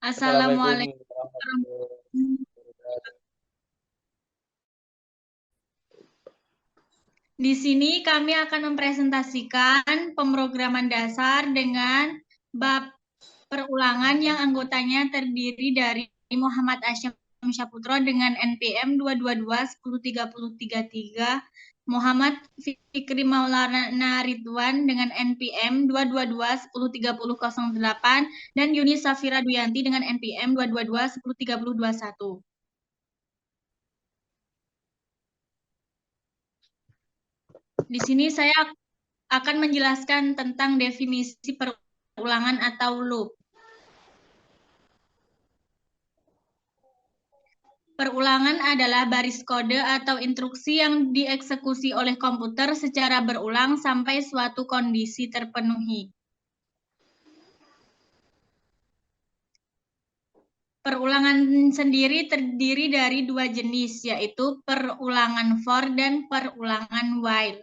Assalamualaikum Assalamualaikum warahmatullahi warahmatullahi. wabarakatuh. Di sini kami akan mempresentasikan pemrograman dasar dengan bab perulangan yang anggotanya terdiri dari Muhammad Asyam Syaputro dengan NPM 222 10333, Muhammad Fikri Maulana Ridwan dengan NPM 222 103008, dan Yuni Safira Duyanti dengan NPM 222 103021. Di sini saya akan menjelaskan tentang definisi perulangan atau loop. Perulangan adalah baris kode atau instruksi yang dieksekusi oleh komputer secara berulang sampai suatu kondisi terpenuhi. Perulangan sendiri terdiri dari dua jenis, yaitu perulangan for dan perulangan while.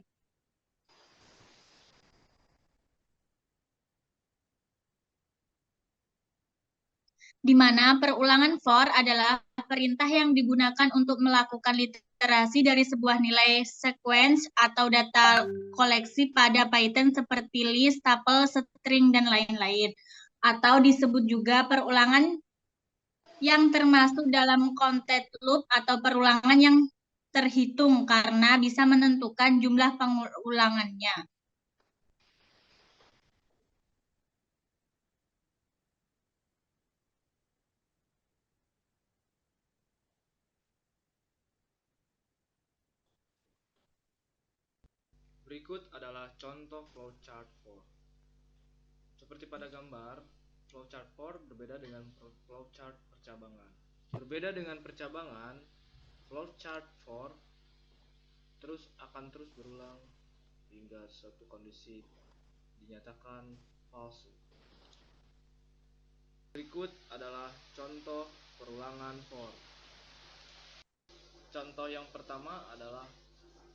Di mana perulangan for adalah perintah yang digunakan untuk melakukan literasi dari sebuah nilai sequence atau data koleksi pada Python seperti list, tuple, string, dan lain-lain. Atau disebut juga perulangan yang termasuk dalam content loop atau perulangan yang terhitung karena bisa menentukan jumlah pengulangannya. Berikut adalah contoh flowchart for. Seperti pada gambar, flowchart for berbeda dengan flowchart percabangan. Berbeda dengan percabangan, flowchart for akan terus berulang hingga suatu kondisi dinyatakan palsu. Berikut adalah contoh perulangan for. Contoh yang pertama adalah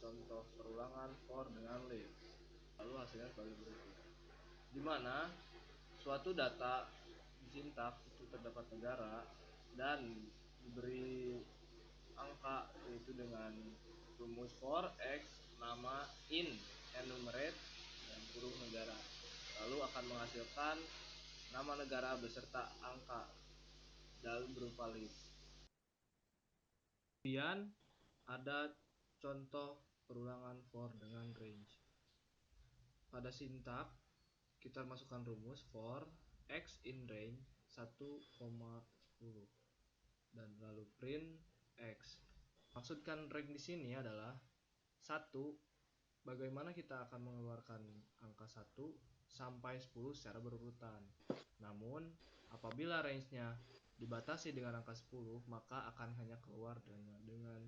contoh perulangan for dengan live. Lalu hasilnya sebagai berikut. Di mana suatu data sintak itu terdapat negara dan diberi angka yaitu dengan rumus for x nama in enumerate dan kurung negara, lalu akan menghasilkan nama negara beserta angka dalam berupa list. Kemudian ada contoh perulangan for dengan range. Pada sintak kita masukkan rumus for x in range 1,10 dan lalu print x. Maksudkan range di sini adalah 1, bagaimana kita akan mengeluarkan angka 1 sampai 10 secara berurutan. Namun apabila range-nya dibatasi dengan angka 10, maka akan hanya keluar dengan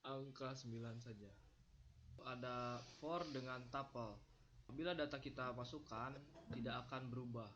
angka 9 saja. Ada for dengan tuple. Apabila data kita masukkan, tidak akan berubah.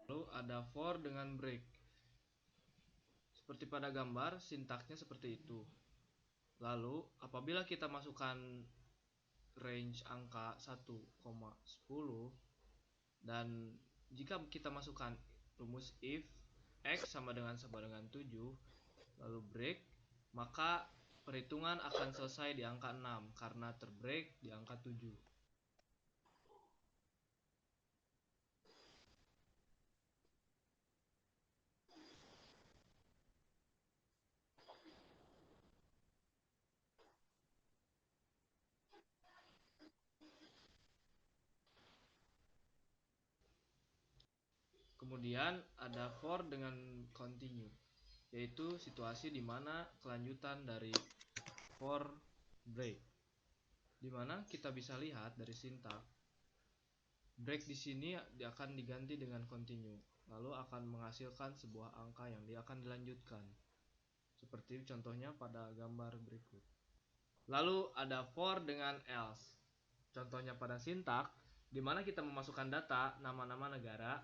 Lalu ada for dengan break. Seperti pada gambar, sintaknya seperti itu. Lalu apabila kita masukkan range angka 1,10 dan jika kita masukkan rumus if x sama dengan 7 lalu break, maka perhitungan akan selesai di angka 6 karena terbreak di angka 7. Kemudian ada for dengan continue, yaitu situasi di mana kelanjutan dari for break, di mana kita bisa lihat dari sintak break di sini akan diganti dengan continue, lalu akan menghasilkan sebuah angka yang akan dilanjutkan. seperti contohnya pada gambar berikut. Lalu ada for dengan else. Contohnya pada sintak, di mana kita memasukkan data nama-nama negara,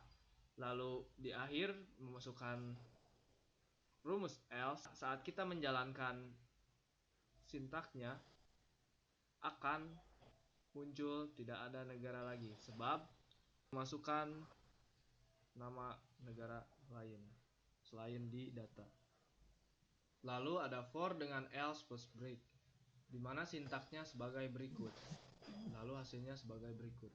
lalu di akhir memasukkan rumus else. Saat kita menjalankan sintaknya, akan muncul tidak ada negara lagi, sebab memasukkan nama negara lain selain di data. Lalu ada for dengan else plus break, di mana sintaknya sebagai berikut, lalu hasilnya sebagai berikut.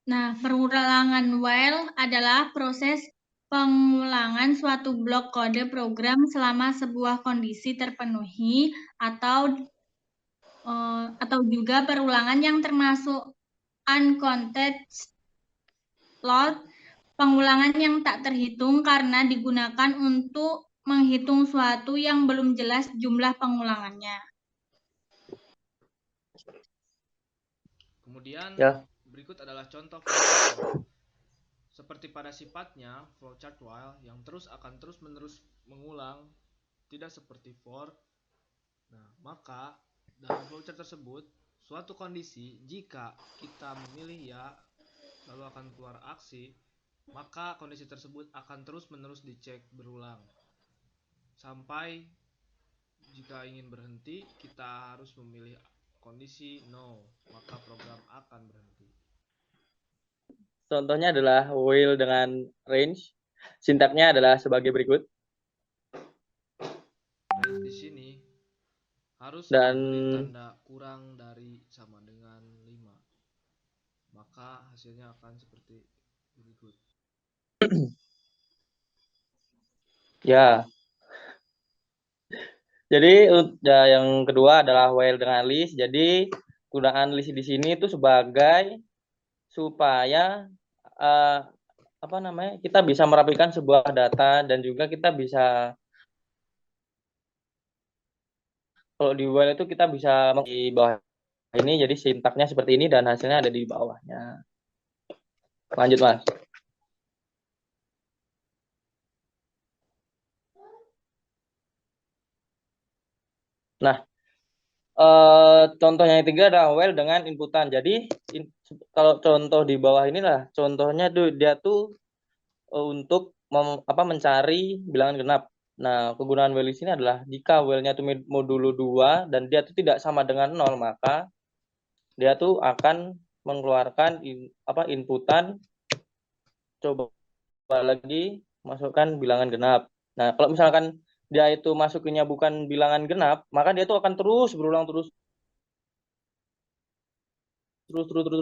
Nah, perulangan while adalah proses pengulangan suatu blok kode program selama sebuah kondisi terpenuhi atau juga perulangan yang termasuk uncounted load, pengulangan yang tak terhitung karena digunakan untuk menghitung suatu yang belum jelas jumlah pengulangannya. Kemudian berikut adalah contoh flowchart while. Seperti pada sifatnya, flowchart while yang akan terus-menerus mengulang, tidak seperti for. Nah, maka dalam flowchart tersebut, suatu kondisi jika kita memilih ya, lalu akan keluar aksi, maka kondisi tersebut akan terus-menerus dicek berulang. Sampai jika ingin berhenti, kita harus memilih kondisi no, maka program akan berhenti. Contohnya adalah while dengan range. Sintaknya adalah sebagai berikut. Range di sini harus Dan memberi tanda kurang dari sama dengan 5. Maka hasilnya akan seperti berikut. ya. Jadi yang kedua adalah while dengan list. Jadi gunaan list di sini itu sebagai supaya kita bisa merapikan sebuah data dan juga kita bisa, kalau di while itu kita bisa di bawah ini, jadi sintaknya seperti ini dan hasilnya ada di bawahnya. Lanjut, Mas. Nah, contoh yang ketiga adalah while dengan inputan. Jadi kalau contoh di bawah inilah contohnya dia tuh untuk mencari bilangan genap. Nah, kegunaan while di sini adalah jika while-nya itu modulo 2 dan dia tuh tidak sama dengan 0, maka dia tuh akan mengeluarkan inputan, coba lagi masukkan bilangan genap. Nah, kalau misalkan dia itu masukinnya bukan bilangan genap, maka dia tuh akan terus berulang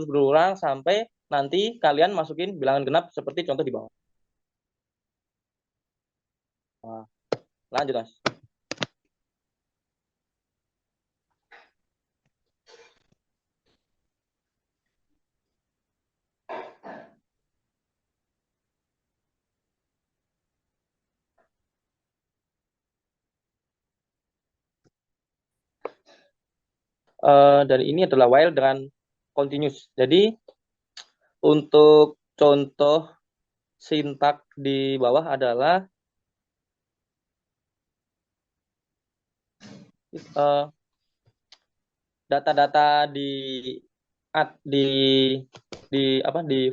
berulang sampai nanti kalian masukin bilangan genap seperti contoh di bawah. Nah, lanjut, Mas. Dan ini adalah while dengan continuous. Jadi untuk contoh sintak di bawah adalah data-data di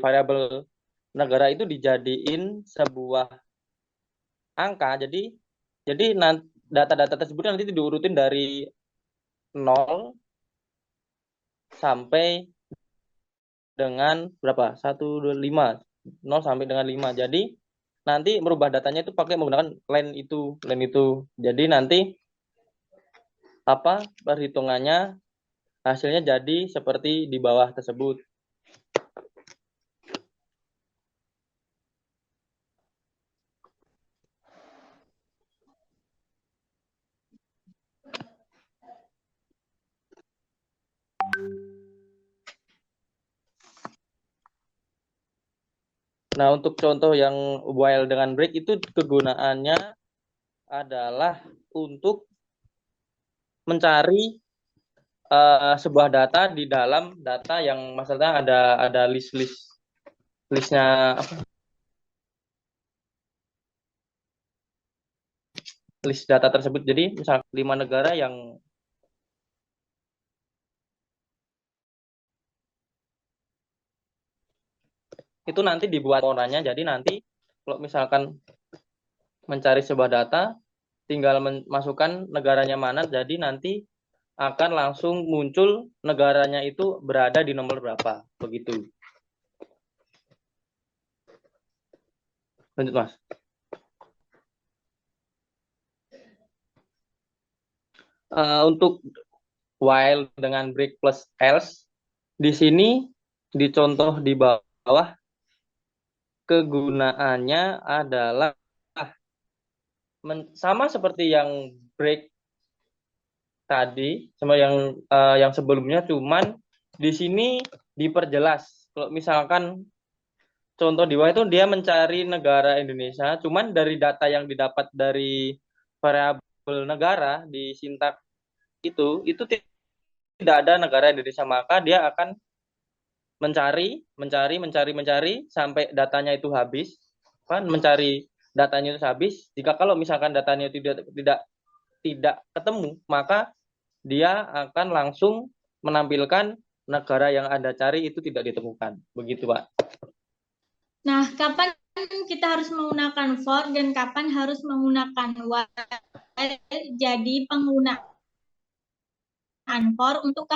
variabel negara itu dijadiin sebuah angka. Jadi data-data tersebut nanti diurutin dari 0 sampai dengan berapa? 1, 2, 5. 0 sampai dengan 5. Jadi nanti merubah datanya itu pakai menggunakan len itu. Jadi nanti perhitungannya hasilnya jadi seperti di bawah tersebut. Nah, untuk contoh yang while dengan break itu kegunaannya adalah untuk mencari sebuah data di dalam data yang maksudnya ada listnya apa? List data tersebut. Jadi misal 5 negara yang itu nanti dibuat laporannya. Jadi nanti kalau misalkan mencari sebuah data, tinggal masukkan negaranya mana. Jadi nanti akan langsung muncul negaranya itu berada di nomor berapa, begitu. Lanjut, Mas. Untuk while dengan break plus else, di sini di contoh di bawah kegunaannya adalah sama seperti yang break tadi, sama yang sebelumnya, cuman di sini diperjelas. Kalau misalkan contoh di bawah itu dia mencari negara Indonesia, cuman dari data yang didapat dari variabel negara di sintak itu tidak ada negara Indonesia, maka dia akan mencari sampai datanya itu habis, kan, mencari datanya itu habis. Jika kalau misalkan datanya tidak ketemu, maka dia akan langsung menampilkan negara yang Anda cari itu tidak ditemukan. Begitu, Pak. Nah, kapan kita harus menggunakan for dan kapan harus menggunakan while? Jadi penggunaan for untuk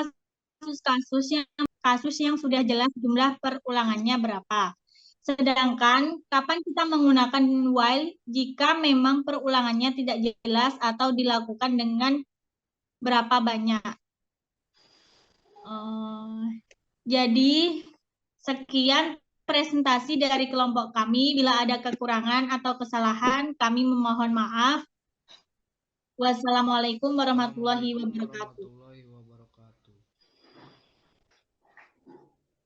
kasus yang sudah jelas jumlah perulangannya berapa. Sedangkan kapan kita menggunakan while jika memang perulangannya tidak jelas atau dilakukan dengan berapa banyak. Jadi sekian presentasi dari kelompok kami. Bila ada kekurangan atau kesalahan, kami memohon maaf. Wassalamualaikum warahmatullahi wabarakatuh.